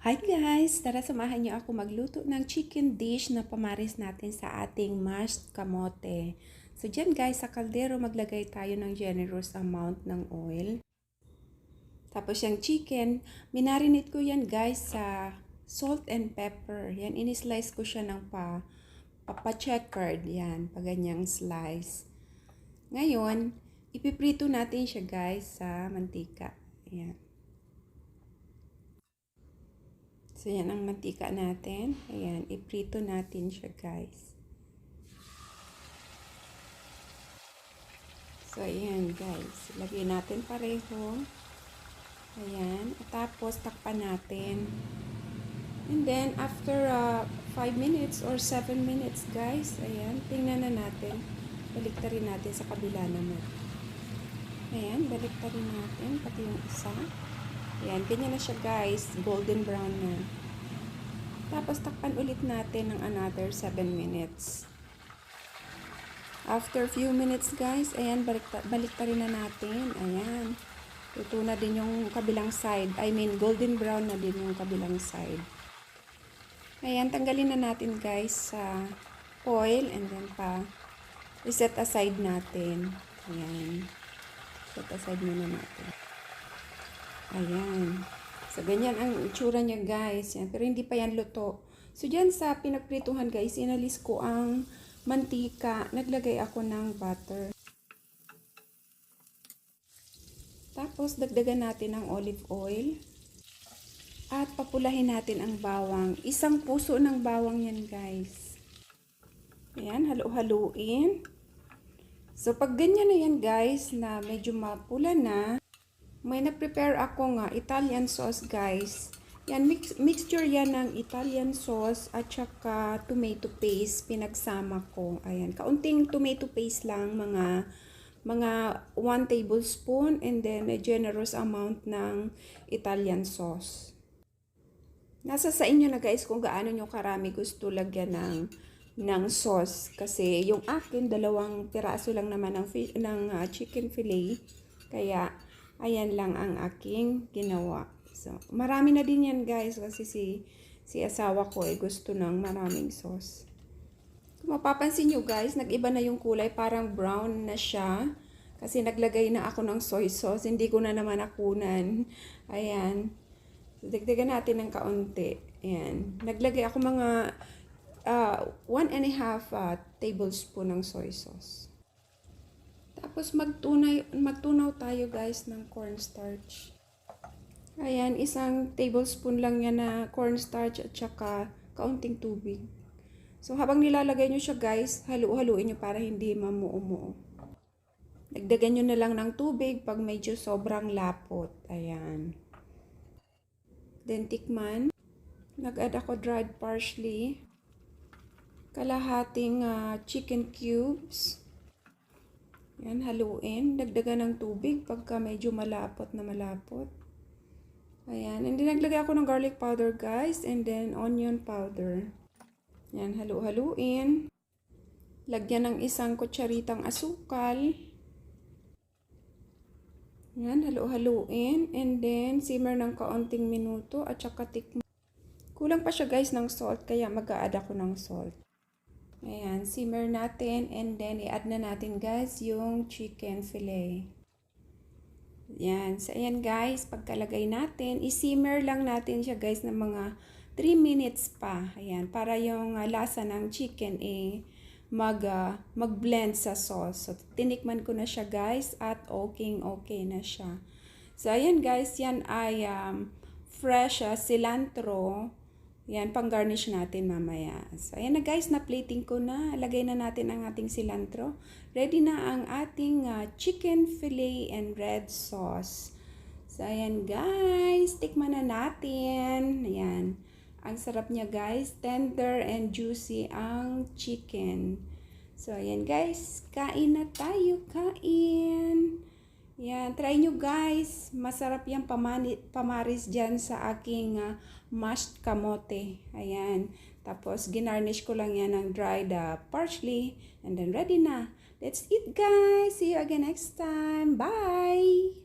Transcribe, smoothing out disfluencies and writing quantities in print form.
Hi guys! Tara samahan niyo ako magluto ng chicken dish na pamaris natin sa ating mashed kamote. So dyan guys, sa kaldero maglagay tayo ng generous amount ng oil. Tapos yung chicken, minarinate ko yan guys sa salt and pepper. Yan, inislice ko siya ng pa-checkered. Yan, paganyang slice. Ngayon, ipiprito natin siya guys sa mantika. Yan. So, yan ang mantika natin. Ayan, iprito natin siya, guys. So, ayan, guys. Lagyan natin pareho. Ayan. At tapos, takpan natin. And then, after 5 minutes or 7 minutes, guys, ayan, tingnan na natin. Baliktarin natin sa kabila naman. Ayan, baliktarin natin, pati yung isa. Ayan, ganyan na siya guys, golden brown na. Tapos takpan ulit natin ng another 7 minutes. After few minutes guys, ayan, baliktarin na natin. Ayan, luto na din yung kabilang side. I mean, golden brown na din yung kabilang side. Ayan, tanggalin na natin guys sa oil and then i-set aside natin. Ayan, set aside muna natin. Ayan. So, ganyan ang itsura niya, guys. Yan. Pero hindi pa yan luto. So, dyan sa pinagprituhan, guys, inalis ko ang mantika. Naglagay ako ng butter. Tapos, dagdagan natin ng olive oil. At papulahin natin ang bawang. Isang puso ng bawang yan, guys. Ayan, halu-haluin. So, pag ganyan na yan, guys, na medyo mapula na, may na-prepare ako nga Italian sauce guys. Yan, mixture yan ng Italian sauce at saka tomato paste pinagsama ko. Ayan, kaunting tomato paste lang, mga 1 tablespoon and then a generous amount ng Italian sauce. Nasa sa inyo na guys kung gaano nyo karami gusto lagyan ng sauce. Kasi yung akin, 2 piraso lang naman ng chicken fillet. Kaya ayan lang ang aking ginawa. So, marami na din yan guys kasi si asawa ko gusto ng maraming sauce. Kung mapapansin nyo guys, nag-iba na yung kulay, parang brown na siya. Kasi naglagay na ako ng soy sauce, hindi ko na naman nakunan. Ayan. So, dagdagan natin ng kaunti. Ayan. Naglagay ako mga 1½ tablespoon ng soy sauce. Tapos magtunaw tayo guys ng cornstarch. Ayan, 1 tablespoon lang yan na cornstarch at saka kaunting tubig. So habang nilalagay nyo siya guys, halu-haluin nyo para hindi mamuo-muo. Dagdagan nyo na lang ng tubig pag medyo sobrang lapot. Ayan. Then tikman. Nag-add ako dried parsley. Kalahating chicken cubes. Yan, haluin. Dagdagan ng tubig pagka medyo malapot na malapot. Ayan. And then, naglagay ako ng garlic powder, guys. And then, onion powder. Yan, halu-haluin. Lagyan ng 1 kutsaritang asukal. Yan, halu-haluin. And then, simmer ng kaunting minuto at saka tikman. Kulang pa siya, guys, ng salt. Kaya mag-a-add ako ng salt. Ayan, simmer natin and then i-add na natin guys yung chicken fillet. Ayan, so ayan guys, pagkalagay natin, i-simmer lang natin siya guys ng mga 3 minutes pa. Ayan, para yung lasa ng chicken mag-blend sa sauce. So, tinikman ko na siya guys at okay na siya. So, ayan guys, yan ay fresh cilantro. Yan, pang-garnish natin mamaya. So, ayan na guys, na-plating ko na. Lagay na natin ang ating cilantro. Ready na ang ating chicken fillet and red sauce. So, ayan guys, tikman na natin. Ayan, ang sarap niya guys. Tender and juicy ang chicken. So, ayan guys, kain na tayo, kain. Yan, try nyo guys. Masarap yung pamaris dyan sa aking mashed kamote. Ayan. Tapos, ginarnish ko lang yan ng dried parsley. And then, ready na. Let's eat guys. See you again next time. Bye!